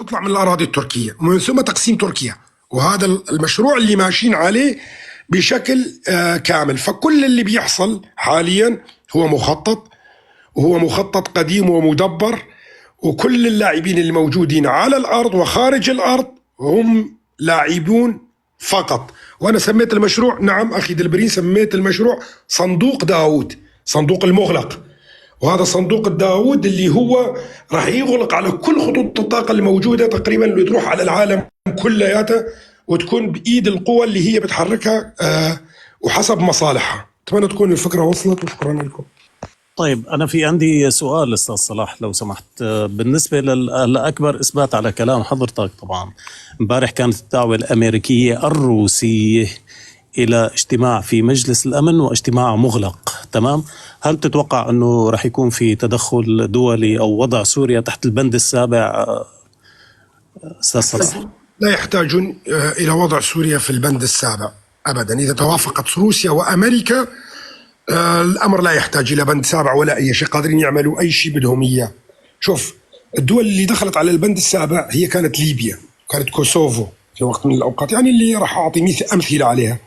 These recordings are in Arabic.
تطلع من الأراضي التركية ومن ثم تقسيم تركيا. وهذا المشروع اللي ماشيين عليه بشكل كامل. فكل اللي بيحصل حاليا هو مخطط، وهو مخطط قديم ومدبر، وكل اللاعبين اللي موجودين على الأرض وخارج الأرض هم لاعبون فقط. وأنا سميت المشروع، نعم أخي دلبرين، سميت المشروع صندوق داود، صندوق المغلق. وهذا صندوق داود اللي هو راح يغلق على كل خطوط الطاقة الموجودة تقريبا، اللي تروح على العالم كلياته وتكون بإيد القوى اللي هي بتحركها وحسب مصالحها. أتمنى تكون الفكرة وصلت، وشكرا لكم. طيب أنا في عندي سؤال أستاذ صلاح لو سمحت، بالنسبة لأكبر إثبات على كلام حضرتك. طبعا امبارح كانت الدعوة الأمريكية الروسية إلى اجتماع في مجلس الأمن واجتماع مغلق، تمام؟ هل تتوقع أنه رح يكون في تدخل دولي أو وضع سوريا تحت البند السابع أستاذ صلاح؟ لا يحتاجون إلى وضع سوريا في البند السابع أبدا. إذا توافقت روسيا وأمريكا الأمر لا يحتاج إلى بند سابع ولا أي شيء، قادرين يعملوا أي شيء بدهم إياه. شوف، الدول اللي دخلت على البند السابع هي كانت ليبيا، كانت كوسوفو في وقت من الأوقات، يعني اللي راح أعطي أمثلة عليها.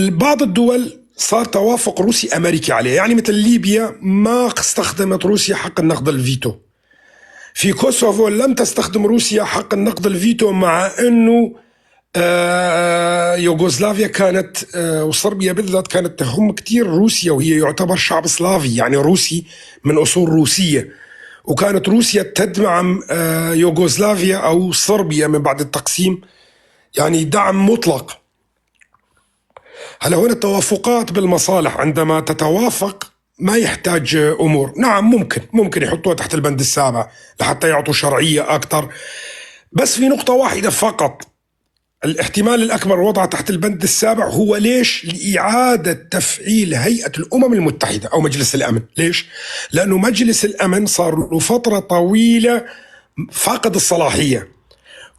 بعض الدول صار توافق روسي أمريكي عليها، يعني مثل ليبيا ما استخدمت روسيا حق النقض الفيتو. في كوسوفو لم تستخدم روسيا حق النقض الفيتو، مع أنه يوغوسلافيا كانت وصربيا بالذات كانت تهم كتير روسيا، وهي يعتبر شعب سلافي يعني روسي من أصول روسية، وكانت روسيا تدعم يوغوسلافيا أو صربيا من بعد التقسيم، يعني دعم مطلق. هلا هنا التوافقات بالمصالح عندما تتوافق ما يحتاج أمور. نعم ممكن يحطوها تحت البند السابع لحتى يعطوا شرعية أكثر، بس في نقطة واحدة فقط الاحتمال الأكبر وضعها تحت البند السابع هو ليش؟ لإعادة تفعيل هيئة الأمم المتحدة أو مجلس الأمن. ليش؟ لأنه مجلس الأمن صار له فترة طويلة فاقد الصلاحية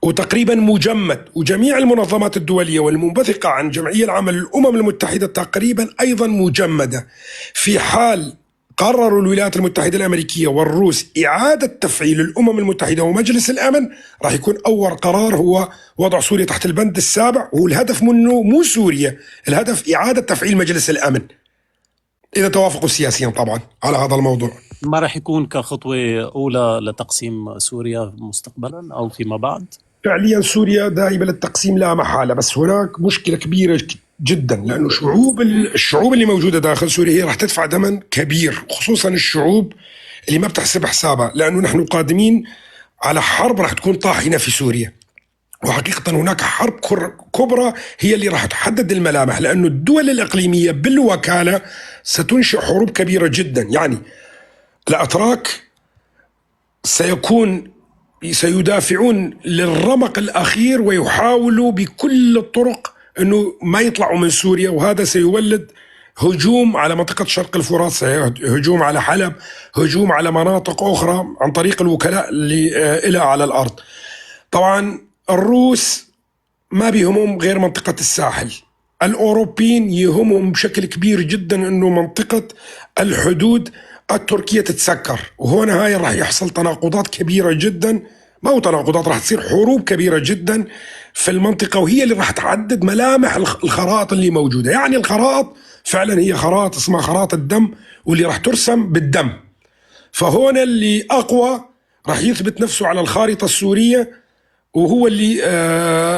وتقريبا مجمد، وجميع المنظمات الدولية والمنبثقة عن جمعية العمل الأمم المتحدة تقريبا أيضا مجمدة. في حال قرروا الولايات المتحدة الأمريكية والروس إعادة تفعيل الأمم المتحدة ومجلس الأمن، راح يكون أول قرار هو وضع سوريا تحت البند السابع، والهدف منه مو سوريا، الهدف إعادة تفعيل مجلس الأمن إذا توافقوا سياسيا طبعا على هذا الموضوع. ما راح يكون كخطوة أولى لتقسيم سوريا مستقبلا أو فيما بعد؟ فعليا سوريا ذاهبة للتقسيم لا محالة، بس هناك مشكلة كبيرة جدا، لأنه الشعوب اللي موجودة داخل سوريا هي راح تدفع ثمن كبير، خصوصا الشعوب اللي ما بتحسب حسابها، لأنه نحن قادمين على حرب راح تكون طاحنة في سوريا. وحقيقة هناك حرب كبرى هي اللي راح تحدد الملامح، لأنه الدول الإقليمية بالوكالة ستنشئ حروب كبيرة جدا. يعني الأتراك سيدافعون للرمق الأخير ويحاولوا بكل الطرق أنه ما يطلعوا من سوريا، وهذا سيولد هجوم على منطقة شرق الفرات، هجوم على حلب، هجوم على مناطق أخرى عن طريق الوكلاء اللي إلى على الأرض. طبعا الروس ما بيهمهم غير منطقة الساحل، الأوروبيين يهمهم بشكل كبير جدا أنه منطقة الحدود التركية تتسكر، وهنا هاي راح يحصل تناقضات كبيرة جدا، ما هو تناقضات، راح تصير حروب كبيرة جدا في المنطقة، وهي اللي راح تعدد ملامح الخرائط اللي موجودة. يعني الخرائط فعلا هي خرائط اسمها خرائط الدم، واللي راح ترسم بالدم. فهنا اللي أقوى راح يثبت نفسه على الخارطة السورية، وهو اللي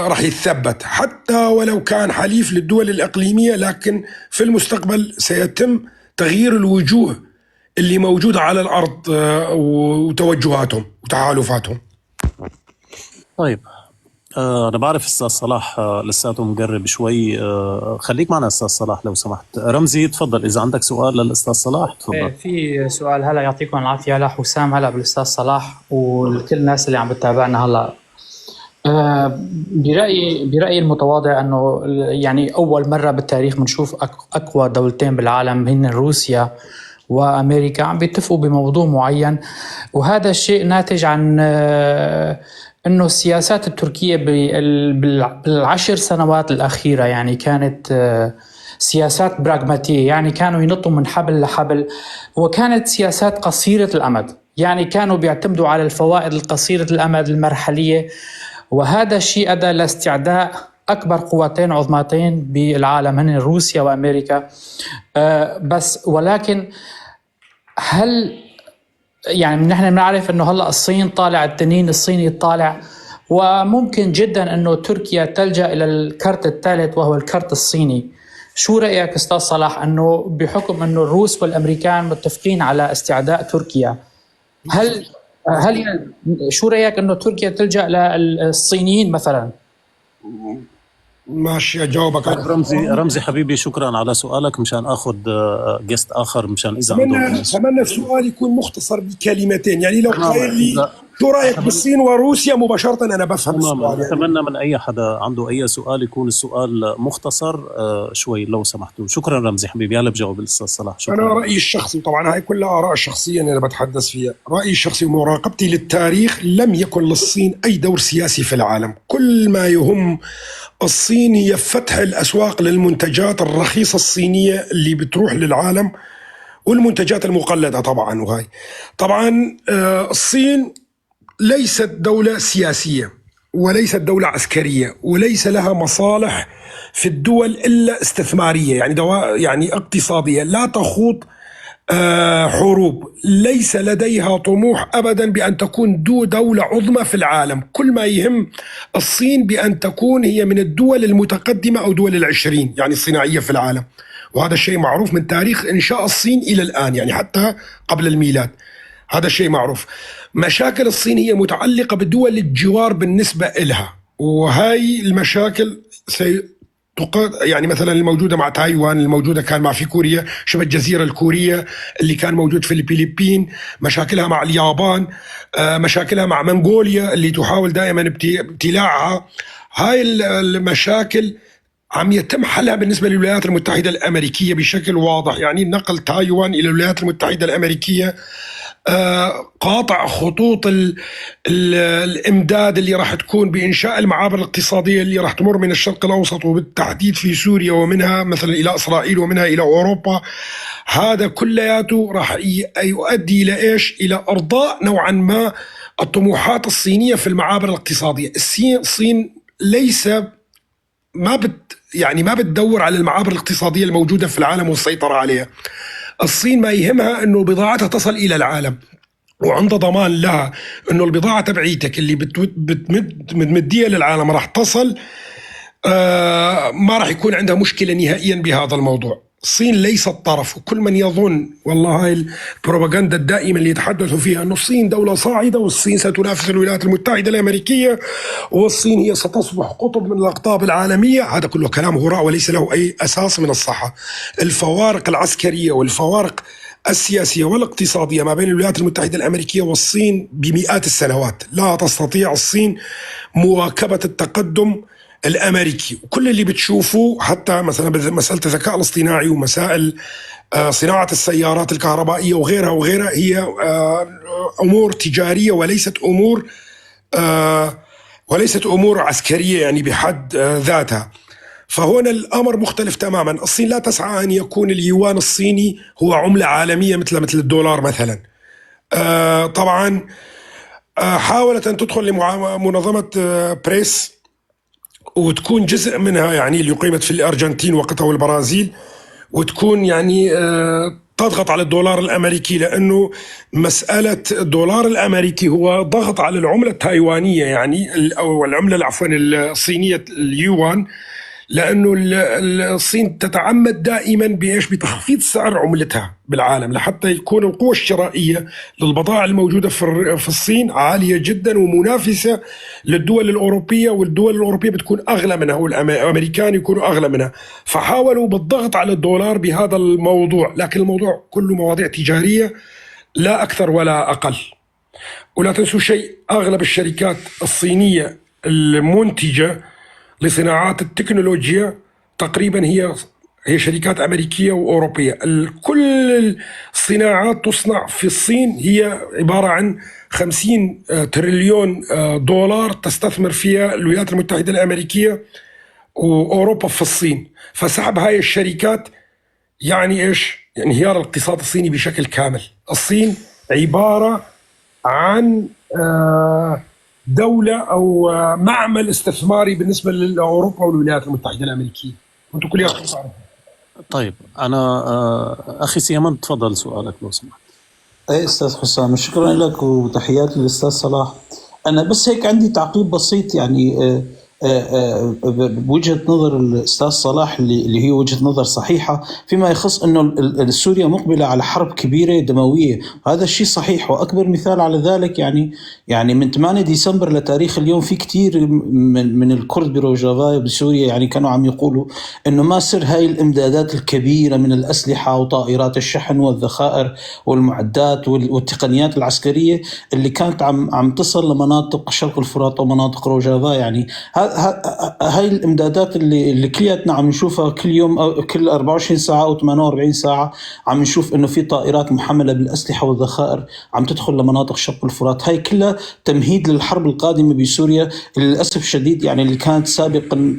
راح يتثبت، حتى ولو كان حليف للدول الإقليمية، لكن في المستقبل سيتم تغيير الوجوه اللي موجودة على الأرض وتوجهاتهم وتحالفاتهم. طيب أنا بعرف أستاذ صلاح لساته مقرب شوي، خليك معنا أستاذ صلاح لو سمحت. رمزي تفضل إذا عندك سؤال للأستاذ صلاح تفضل. في سؤال هلا يعطيكم العافية هلا حسام هلا بالأستاذ صلاح ولكل الناس اللي عم بتتابعنا هلا. برأيي المتواضع أنه يعني أول مرة بالتاريخ بنشوف أقوى دولتين بالعالم هن روسيا وأمريكا عم بيتفقوا بموضوع معين، وهذا الشيء ناتج عن أنه السياسات التركية بالعشر سنوات الأخيرة يعني كانت سياسات براغماتية، يعني كانوا ينطوا من حبل لحبل، وكانت سياسات قصيرة الأمد. يعني كانوا بيعتمدوا على الفوائد القصيرة الأمد المرحلية، وهذا الشيء أدى لاستعداء أكبر قوتين عظمتين بالعالم هن روسيا وأمريكا. بس ولكن هل يعني نحن بنعرف انه هلا الصين طالع، التنين الصيني طالع، وممكن جدا انه تركيا تلجأ الى الكرت الثالث وهو الكرت الصيني. شو رأيك استاذ صلاح انه بحكم انه الروس والامريكان متفقين على استعداء تركيا، هل شو رأيك انه تركيا تلجأ للصينيين مثلا؟ ماشي اجاوبك طيب رمزي حبيبي، شكرا على سؤالك. مشان اخذ جست اخر مشان اذا اتمنى السؤال يكون مختصر بكلمتين، يعني لو قايل لي شو رايك بالصين وروسيا مباشره انا بفهم السؤال. اتمنى من اي حدا عنده اي سؤال يكون السؤال مختصر شوي لو سمحتوا. شكرا رمزي حبيبي، يلا بجاوب الاستاذ صلاح. شكرا. انا رايي الشخصي، وطبعا هاي كلها اراء شخصيه انا بتحدث فيها، رايي الشخصي ومراقبتي للتاريخ، لم يكن للصين اي دور سياسي في العالم. كل ما يهم الصين هي فتح الاسواق للمنتجات الرخيصه الصينيه اللي بتروح للعالم، والمنتجات المقلده طبعا. وهاي طبعا الصين ليست دولة سياسية وليست دولة عسكرية وليس لها مصالح في الدول إلا استثمارية، يعني اقتصادية، لا تخوض حروب. ليس لديها طموح أبدا بأن تكون دولة عظمى في العالم. كل ما يهم الصين بأن تكون هي من الدول المتقدمة أو دول ال20 يعني الصناعية في العالم، وهذا الشيء معروف من تاريخ إنشاء الصين إلى الآن، يعني حتى قبل الميلاد هذا الشيء معروف. مشاكل الصين هي متعلقة بدول الجوار بالنسبة إلها، وهاي المشاكل يعني مثلا الموجودة مع تايوان، الموجودة كان مع في كوريا شبه الجزيرة الكورية، اللي كان موجود في الفلبين، مشاكلها مع اليابان، مشاكلها مع منغوليا اللي تحاول دائما ابتلاعها. هاي المشاكل عم يتم حلها بالنسبة للولايات المتحدة الأمريكية بشكل واضح. يعني نقل تايوان إلى الولايات المتحدة الأمريكية، قاطع خطوط الإمداد اللي راح تكون بإنشاء المعابر الاقتصادية اللي راح تمر من الشرق الأوسط وبالتحديد في سوريا، ومنها مثلا إلى إسرائيل ومنها إلى أوروبا. هذا كلياته راح يؤدي إلى إيش؟ إلى إرضاء نوعا ما الطموحات الصينية في المعابر الاقتصادية. الصين ليس ما بتدور على المعابر الاقتصادية الموجودة في العالم والسيطرة عليها. الصين ما يهمها انه بضاعتها تصل الى العالم، وعنده ضمان لها انه البضاعة تبعيتك اللي بتمديها للعالم راح تصل، ما راح يكون عندها مشكلة نهائيا بهذا الموضوع. الصين ليست طرف، وكل من يظن، والله هاي البروباغندا الدائمة اللي يتحدثوا فيها أن الصين دولة صاعدة والصين ستنافس الولايات المتحدة الأمريكية والصين هي ستصبح قطب من الأقطاب العالمية، هذا كله كلام هراء وليس له أي أساس من الصحة. الفوارق العسكرية والفوارق السياسية والاقتصادية ما بين الولايات المتحدة الأمريكية والصين بمئات السنوات. لا تستطيع الصين مواكبة التقدم الأمريكي. وكل اللي بتشوفوه حتى مثلا مسألة الذكاء الاصطناعي ومسائل صناعة السيارات الكهربائية وغيرها هي أمور تجارية وليست أمور عسكرية يعني بحد ذاتها. فهنا الأمر مختلف تماما. الصين لا تسعى أن يكون اليوان الصيني هو عملة عالمية مثل الدولار مثلا. طبعا حاولت أن تدخل لمنظمة بريس وتكون جزء منها، يعني اللي قيمت في الأرجنتين وقتها والبرازيل، وتكون يعني تضغط على الدولار الأمريكي، لأنه مسألة الدولار الأمريكي هو ضغط على العملة التايوانية يعني أو العملة الصينية اليوان، لأنه الصين تتعمد دائما بتخفيض سعر عملتها بالعالم لحتى يكون القوة الشرائية للبضائع الموجودة في الصين عالية جدا ومنافسة للدول الأوروبية، والدول الأوروبية بتكون أغلى منها والأمريكان يكونوا أغلى منها. فحاولوا بالضغط على الدولار بهذا الموضوع، لكن الموضوع كله مواضيع تجارية لا أكثر ولا أقل. ولا تنسوا شيء، أغلب الشركات الصينية المنتجة لصناعات التكنولوجيا تقريبا هي شركات أمريكية وأوروبية. كل الصناعات تصنع في الصين، هي عبارة عن 50 تريليون دولار تستثمر فيها الولايات المتحدة الأمريكية وأوروبا في الصين. فسحب هاي الشركات يعني إيش؟ يعني انهيار الاقتصاد الصيني بشكل كامل. الصين عبارة عن دولة أو معمل استثماري بالنسبة لأوروبا والولايات المتحدة الأمريكية. أنتم كلياتكم تعرفون. طيب أنا أخي سيمن تفضل سؤالك لو سمحت. أي أستاذ حسام، شكرا لك وتحياتي للأستاذ صلاح. أنا بس هيك عندي تعقيب بسيط، يعني بوجهة نظر الأستاذ صلاح اللي هي وجهة نظر صحيحة فيما يخص أنه سوريا مقبلة على حرب كبيرة دموية. هذا الشيء صحيح، وأكبر مثال على ذلك يعني من 8 ديسمبر لتاريخ اليوم في كتير من الكرد بروجافا بسوريا يعني كانوا عم يقولوا أنه ما سر هاي الإمدادات الكبيرة من الأسلحة وطائرات الشحن والذخائر والمعدات والتقنيات العسكرية اللي كانت عم تصل لمناطق شرق الفرات ومناطق روجافا. يعني هاي الامدادات اللي كلياتنا عم نشوفها كل يوم أو كل 24 ساعه او 48 ساعه، عم نشوف انه في طائرات محمله بالاسلحه والذخائر عم تدخل لمناطق شرق الفرات. هاي كلها تمهيد للحرب القادمه بسوريا للاسف الشديد، يعني اللي كانت سابقا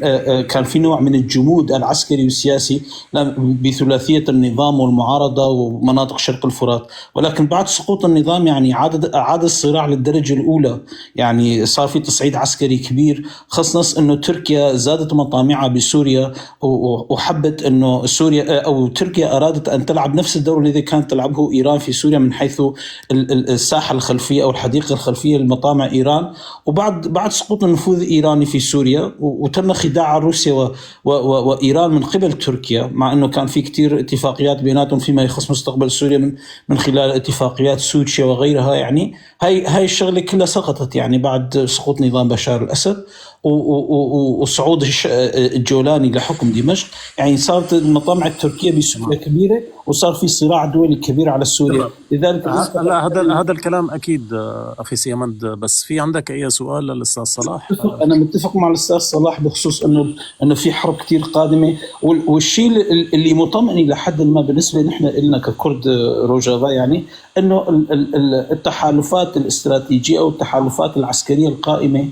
كان في نوع من الجمود العسكري والسياسي بثلاثيه النظام والمعارضه ومناطق شرق الفرات، ولكن بعد سقوط النظام يعني عاد الصراع للدرجه الاولى، يعني صار في تصعيد عسكري كبير، خاصة انه تركيا زادت مطامعها بسوريا وحبت انه سوريا او تركيا ارادت ان تلعب نفس الدور الذي كانت تلعبه ايران في سوريا من حيث الساحة الخلفية او الحديقة الخلفية لمطامع ايران. وبعد سقوط النفوذ الايراني في سوريا وتم خداع روسيا وايران من قبل تركيا، مع انه كان في كتير اتفاقيات بيناتهم فيما يخص مستقبل سوريا من خلال اتفاقيات سوتشي وغيرها. يعني هاي الشغلة كلها سقطت يعني بعد سقوط نظام بشار الأسد وصعود الجولاني لحكم دمشق. يعني صارت المطامع التركية بسوريا كبيرة وصار في صراع دولي كبير على سوريا. لذلك هذا الكلام أكيد أخي سيمند، بس في عندك أي سؤال للأستاذ صلاح؟ أنا متفق مع الأستاذ صلاح بخصوص إنه في حرب كتير قادمة، والشيء اللي مطمئن لحد ما بالنسبة نحن إلنا ككرد روجافا يعني إنه التحالفات الاستراتيجية أو التحالفات العسكرية القائمة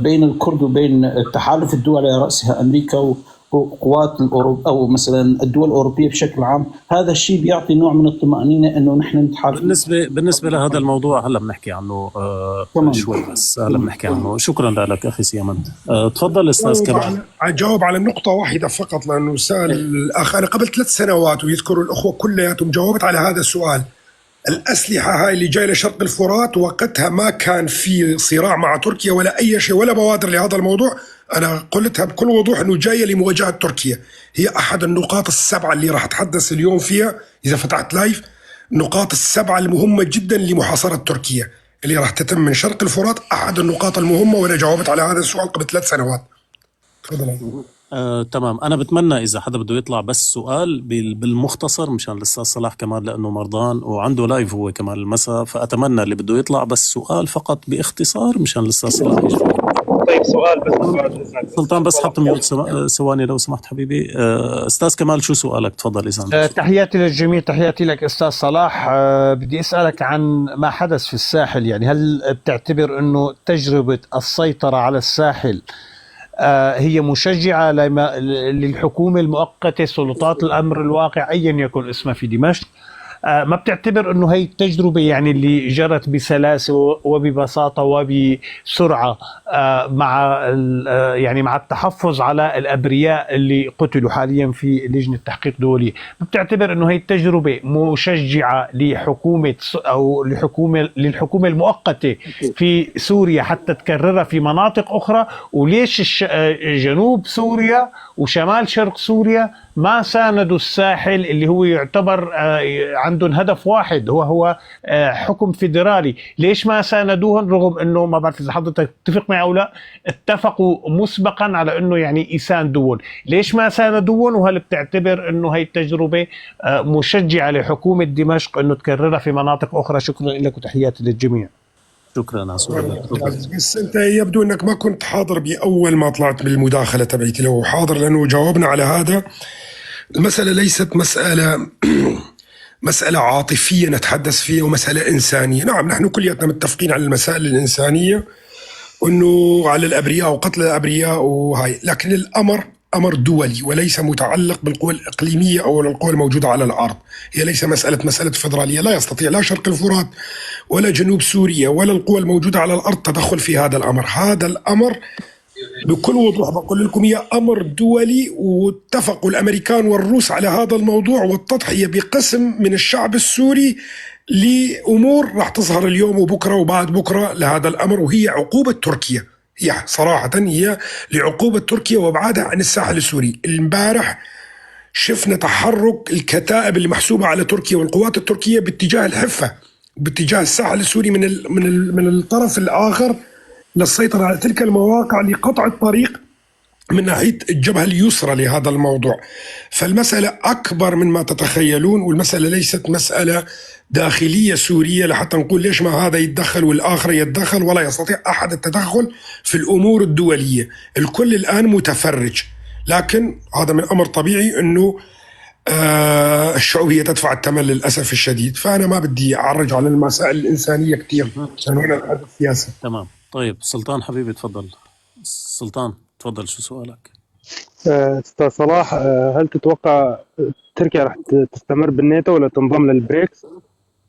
بين الكرد وبين تحالف الدول على رأسها أمريكا وقوات الأوروب أو مثلا الدول الأوروبية بشكل عام، هذا الشيء بيعطي نوع من الطمأنينة إنه نحن نتحالف. بالنسبة لهذا الموضوع هلا بنحكي عنه شوي، بس هلا بنحكي عنه. شكرا لك أخي سيمند. تفضل أستاذ كمال. أجاوب على نقطة واحدة فقط، لأنه سأل الأخ أنا قبل 3 سنوات ويذكروا الأخوة كلياتهم جاوبت على هذا السؤال. الأسلحة هاي اللي جاية لشرق الفرات وقتها ما كان في صراع مع تركيا ولا أي شيء ولا بوادر لهذا الموضوع. أنا قلتها بكل وضوح أنه جاية لمواجهة تركيا. هي أحد النقاط ال7 اللي راح أتحدث اليوم فيها إذا فتحت لايف، النقاط ال7 المهمة جدا لمحاصرة تركيا اللي راح تتم من شرق الفرات، أحد النقاط المهمة، وأنا جاوبت على هذا السؤال قبل 3 سنوات. تفضل. تمام. أنا بتمنى إذا حدا بده يطلع بس سؤال بالمختصر مشان الأستاذ صلاح كمان لأنه مرضان وعنده لايف هو كمان المساء، فأتمنى اللي بده يطلع بس سؤال فقط باختصار مشان الأستاذ صلاح يجي. طيب سؤال بس سلطان بس حط ميوت ثواني لو سمحت حبيبي. أستاذ كمال شو سؤالك؟ تفضل إذا. تحياتي للجميع، تحياتي لك أستاذ صلاح. بدي أسألك عن ما حدث في الساحل، يعني هل بتعتبر أنه تجربة السيطرة على الساحل هي مشجعة للحكومة المؤقتة سلطات الأمر الواقع أيا يكن اسمها في دمشق؟ ما بتعتبر أنه هي التجربة يعني اللي جرت بسلاسة وببساطة وبسرعة مع التحفظ على الأبرياء اللي قتلوا حاليا في لجنة تحقيق دولية، بتعتبر أنه هي التجربة مشجعة لحكومة أو للحكومة المؤقتة في سوريا حتى تكررها في مناطق أخرى؟ وليش جنوب سوريا وشمال شرق سوريا ما ساندوا الساحل اللي هو يعتبر عندهم هدف واحد هو حكم فيدرالي؟ ليش ما ساندوهم رغم انه ما بعرف اذا حضرتك تتفق معي او لا، اتفقوا مسبقا على انه يعني يساندوهم؟ ليش ما ساندوهم؟ وهل بتعتبر انه هي التجربة مشجعة لحكومة دمشق انه تكررها في مناطق اخرى؟ شكرا لك وتحياتي للجميع. شكرا على سؤالك. بس انت يبدو انك ما كنت حاضر باول ما طلعت بالمداخله تبعتي. لو حاضر لانه جاوبنا على هذا. المساله ليست مساله عاطفيه نتحدث فيها ومساله انسانيه. نعم نحن كلياتنا متفقين على المسائل الانسانيه وانه على الابرياء وقتل الابرياء وهاي، لكن الامر أمر دولي وليس متعلق بالقوى الإقليمية أو القوى الموجودة على الأرض. هي ليس مسألة فيدرالية. لا يستطيع لا شرق الفرات ولا جنوب سوريا ولا القوى الموجودة على الأرض تدخل في هذا الأمر. هذا الأمر بكل وضوح بقول لكم هي أمر دولي، واتفقوا الأمريكان والروس على هذا الموضوع والتضحية بقسم من الشعب السوري لأمور راح تظهر اليوم وبكرة وبعد بكرة لهذا الأمر، وهي عقوبة تركيا. هي صراحة هي لعقوبة تركيا وابعادها عن الساحل السوري. امبارح شفنا تحرك الكتائب اللي محسوبة على تركيا والقوات التركية باتجاه الحفة، باتجاه الساحل السوري من الطرف الآخر للسيطرة على تلك المواقع لقطع الطريق من ناحية الجبهة اليسرى لهذا الموضوع. فالمسألة أكبر من ما تتخيلون، والمسألة ليست مسألة داخلية سورية لحتى نقول ليش ما هذا يتدخل والآخر يتدخل، ولا يستطيع أحد التدخل في الأمور الدولية. الكل الآن متفرج، لكن هذا من أمر طبيعي أنه الشعوبية تدفع الثمن للأسف الشديد. فأنا ما بدي أعرج على المسائل الإنسانية كتير عشان هنا هذا السياسة. تمام. طيب سلطان حبيبي تفضل. سلطان تفضل، شو سؤالك؟ أستاذ صلاح، هل تتوقع تركيا راح تستمر بالناتو ولا تنضم للبريكس؟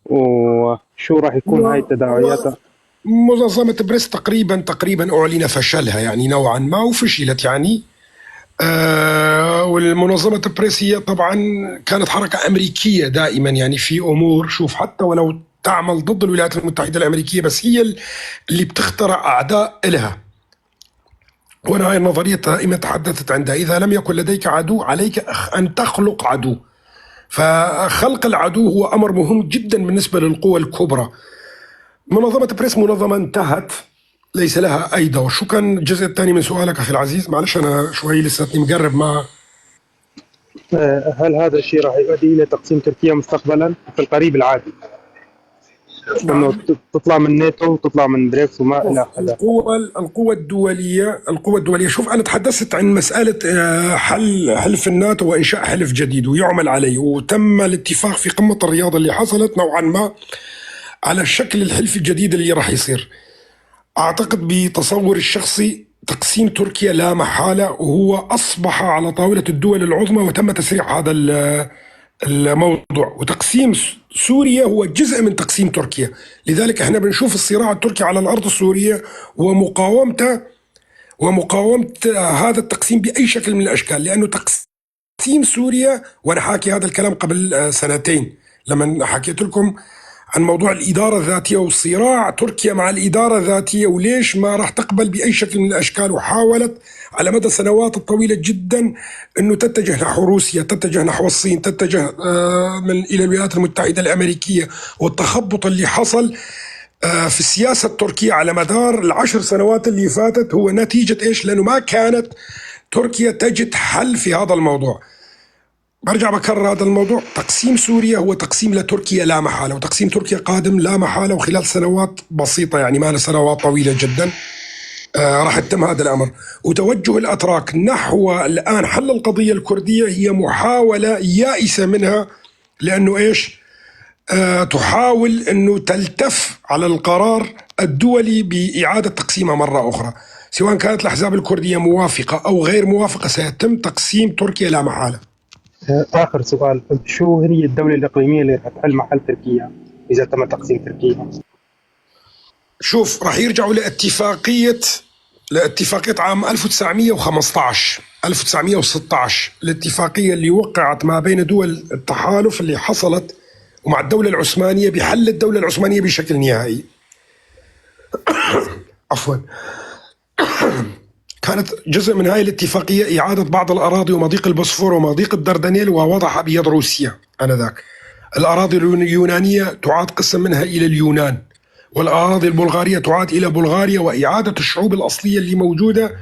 وشو راح يكون هاي التداعيات؟ منظمة بريكس تقريبا أعلن فشلها يعني نوعا ما، وفشلت يعني. والمنظمة بريكس هي طبعا كانت حركة أمريكية دائما يعني في أمور، شوف حتى ولو تعمل ضد الولايات المتحدة الأمريكية بس هي اللي بتخترع أعداء إلها. وأنا هاي النظرية دائما تحدثت عندها، إذا لم يكن لديك عدو عليك أن تخلق عدو. فخلق العدو هو أمر مهم جدا بالنسبة للقوى الكبرى. منظمة بريكس منظمة انتهت ليس لها أي دور. شو كان الجزء الثاني من سؤالك أخي العزيز؟ معلش أنا شوي لساتني مقرب مع. هل هذا الشيء راح يؤدي إلى تقسيم تركيا مستقبلا في القريب العاجل؟ انه تطلع من ناتو وتطلع من بريكس وما الى هذا. القوى الدوليه شوف انا تحدثت عن مساله حل حلف الناتو وانشاء حلف جديد ويعمل عليه، وتم الاتفاق في قمه الرياض اللي حصلت نوعا ما على شكل الحلف الجديد اللي راح يصير. اعتقد بتصور الشخصي تقسيم تركيا لا محاله، وهو اصبح على طاوله الدول العظمى وتم تسريع هذا الموضوع. وتقسيم سوريا هو جزء من تقسيم تركيا، لذلك احنا بنشوف الصراع التركي على الأرض السورية ومقاومة هذا التقسيم بأي شكل من الأشكال، لأنه تقسيم سوريا، وأنا حاكي هذا الكلام قبل سنتين لما حكيت لكم عن موضوع الإدارة الذاتية وصراع تركيا مع الإدارة الذاتية وليش ما راح تقبل بأي شكل من الأشكال، وحاولت على مدى سنوات طويلة جدا أنه تتجه نحو روسيا، تتجه نحو الصين، تتجه إلى الولايات المتحدة الأمريكية. والتخبط اللي حصل في السياسة التركية على مدار ال10 سنوات اللي فاتت هو نتيجة إيش؟ لأنه ما كانت تركيا تجد حل في هذا الموضوع. برجع بكرر هذا الموضوع، تقسيم سوريا هو تقسيم لتركيا لا محالة، وتقسيم تركيا قادم لا محالة وخلال سنوات بسيطة، يعني ما سنوات طويلة جدا راح يتم هذا الأمر. وتوجه الأتراك نحو الآن حل القضية الكردية هي محاولة يائسة منها، لأنه إيش؟ تحاول أنه تلتف على القرار الدولي بإعادة تقسيمها مرة أخرى، سواء كانت الأحزاب الكردية موافقة أو غير موافقة سيتم تقسيم تركيا لا محالة. آخر سؤال، شو هي الدولة الإقليمية اللي هتحل محل تركيا إذا تم تقسيم تركيا؟ شوف راح يرجعوا لاتفاقية عام 1915 1916، الاتفاقية اللي وقعت ما بين دول التحالف اللي حصلت ومع الدولة العثمانية بحل الدولة العثمانية بشكل نهائي. عفوا. كانت جزء من هذه الاتفاقية إعادة بعض الأراضي ومضيق البوسفور ومضيق الدردنيل ووضعها بيد روسيا آنذاك. الأراضي اليونانية تعاد قسم منها إلى اليونان، والأراضي البلغارية تعاد إلى بلغاريا، وإعادة الشعوب الأصلية اللي موجودة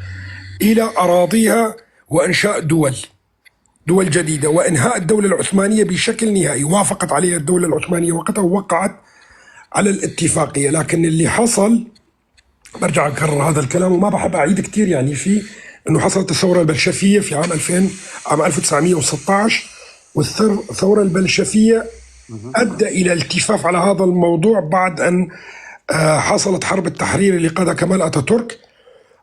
إلى أراضيها، وإنشاء دول جديدة، وإنهاء الدولة العثمانية بشكل نهائي. وافقت عليها الدولة العثمانية وقتها ووقعت على الاتفاقية. لكن اللي حصل، برجع أكرر هذا الكلام وما بحب أعيد كتير يعني فيه، أنه حصلت الثورة البلشفية في عام 1916، والثورة البلشفية أدى إلى الالتفاف على هذا الموضوع بعد أن حصلت حرب التحرير اللي قادها كمال أتاتورك.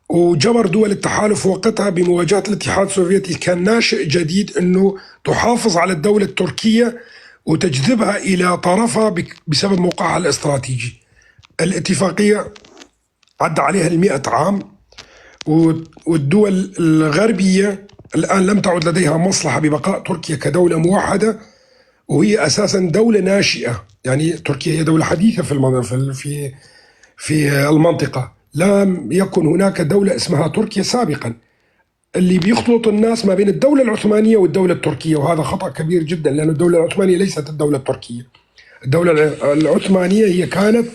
وجبر دول التحالف وقتها بمواجهة الاتحاد السوفيتي كان ناشئ جديد أنه تحافظ على الدولة التركية وتجذبها إلى طرفها بسبب موقعها الاستراتيجي. الاتفاقية عدى عليها 100 عام، والدول الغربية الآن لم تعد لديها مصلحة ببقاء تركيا كدولة موحدة، وهي أساسا دولة ناشئة. يعني تركيا هي دولة حديثة في المنطقة، لم يكن هناك دولة اسمها تركيا سابقا. اللي بيخلط الناس ما بين الدولة العثمانية والدولة التركية، وهذا خطأ كبير جدا، لأن الدولة العثمانية ليست الدولة التركية. الدولة العثمانية هي كانت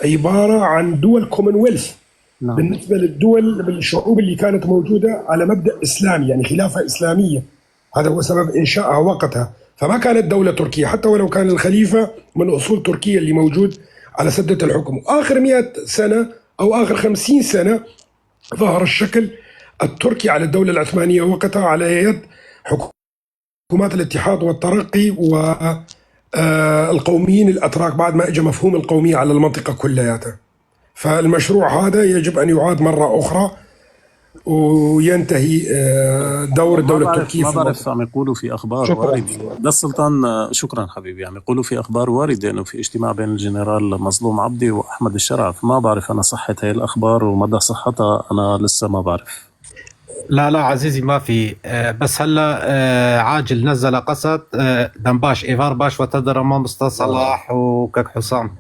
عبارة عن دول كومنولث بالنسبة للدول بالشعوب اللي كانت موجودة على مبدأ إسلامي، يعني خلافة إسلامية. هذا هو سبب إنشائها وقتها، فما كانت دولة تركية حتى ولو كان الخليفة من أصول تركية اللي موجود على سدة الحكم. آخر 100 سنة أو آخر 50 سنة ظهر الشكل التركي على الدولة العثمانية وقتها على يد حكومات الاتحاد والترقي والقوميين الأتراك، بعد ما اجى مفهوم القومية على المنطقة كلياتها. فالمشروع هذا يجب أن يعاد مرة أخرى وينتهي دور الدولة التركية. ما بعرف، عم يقولوا في أخبار واردة بس سلطان، شكرا حبيبي، عم يقولوا في أخبار واردة إنه في اجتماع بين الجنرال مظلوم عبدي وأحمد الشرع، فما بعرف أنا صحة هاي الأخبار ومدى صحتها، أنا لسه ما بعرف. لا عزيزي ما في، بس هلا عاجل نزل قصد دنباش إيفار باش وتدر أمام أستاذ صلاح وكك حسام.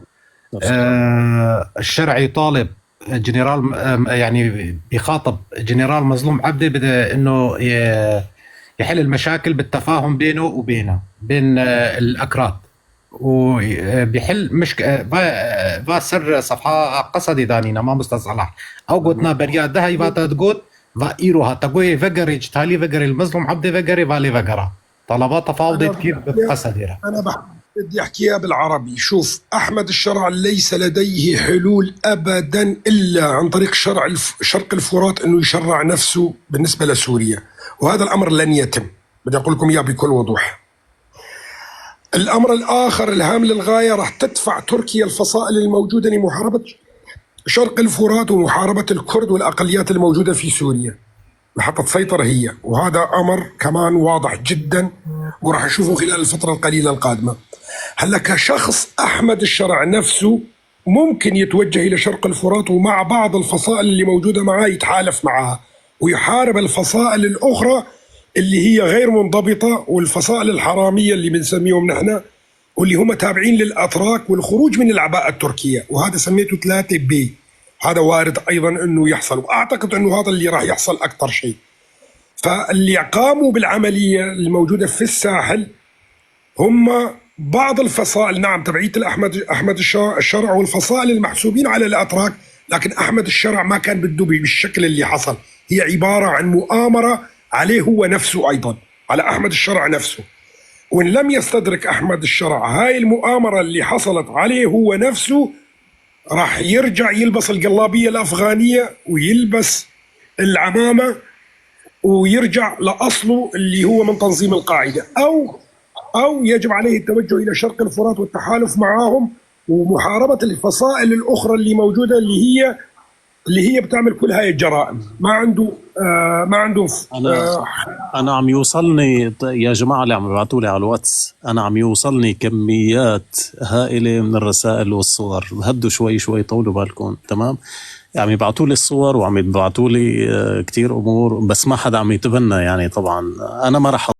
الشرع يطالب جنرال، يعني بيخاطب جنرال مظلوم عبدي انه يحل المشاكل بالتفاهم بينه وبينه بين الاكراد، وبيحل سر صفحه قصدي دانينا ما مستاذ صلاح او قلنا بريا ده يبقى تقول فايروها تقوي فجري تالي فجري المظلوم عبدي فجري بالي فجرا طلبات تفاوض كثير بقصديره. انا بدي احكيها بالعربي. شوف، احمد الشرع ليس لديه حلول ابدا الا عن طريق شرق الفرات، انه يشرع نفسه بالنسبه لسوريا، وهذا الامر لن يتم. بدي اقول لكم اياه بكل وضوح. الامر الاخر الهام للغايه، راح تدفع تركيا الفصائل الموجوده لمحاربه شرق الفرات ومحاربه الكرد والاقليات الموجوده في سوريا لحتى تسيطر هي، وهذا امر كمان واضح جدا وراح نشوفه خلال الفتره القليله القادمه. هلا كشخص احمد الشرع نفسه ممكن يتوجه الى شرق الفرات ومع بعض الفصائل اللي موجوده معاه يتحالف معها ويحارب الفصائل الاخرى اللي هي غير منضبطه، والفصائل الحراميه اللي بنسميهم نحن، واللي هم تابعين للاتراك، والخروج من العباءه التركيه، وهذا سميته 3B. هذا وارد ايضا انه يحصل، واعتقد انه هذا اللي راح يحصل اكثر شيء. فاللي قاموا بالعمليه الموجوده في الساحل هم بعض الفصائل، نعم، تبعيه احمد الشرع والفصائل المحسوبين على الاتراك، لكن احمد الشرع ما كان بده بالشكل اللي حصل. هي عباره عن مؤامره عليه هو نفسه، ايضا على احمد الشرع نفسه. وان لم يستدرك احمد الشرع هاي المؤامره اللي حصلت عليه هو نفسه، راح يرجع يلبس القلابيه الافغانيه ويلبس العمامه ويرجع لاصله اللي هو من تنظيم القاعده، او يجب عليه التوجه الى شرق الفرات والتحالف معهم ومحاربه الفصائل الاخرى اللي موجوده اللي هي بتعمل كل هاي الجرائم. ما عنده انا عم يوصلني يا جماعه اللي عم يبعثوا لي على الواتس، انا عم يوصلني كميات هائله من الرسائل والصور. هدوا شوي طولوا بالكم، تمام؟ عم يبعثوا لي الصور وعم يبعثوا لي كثير امور، بس ما حدا عم يتبنى. يعني طبعا انا ما راح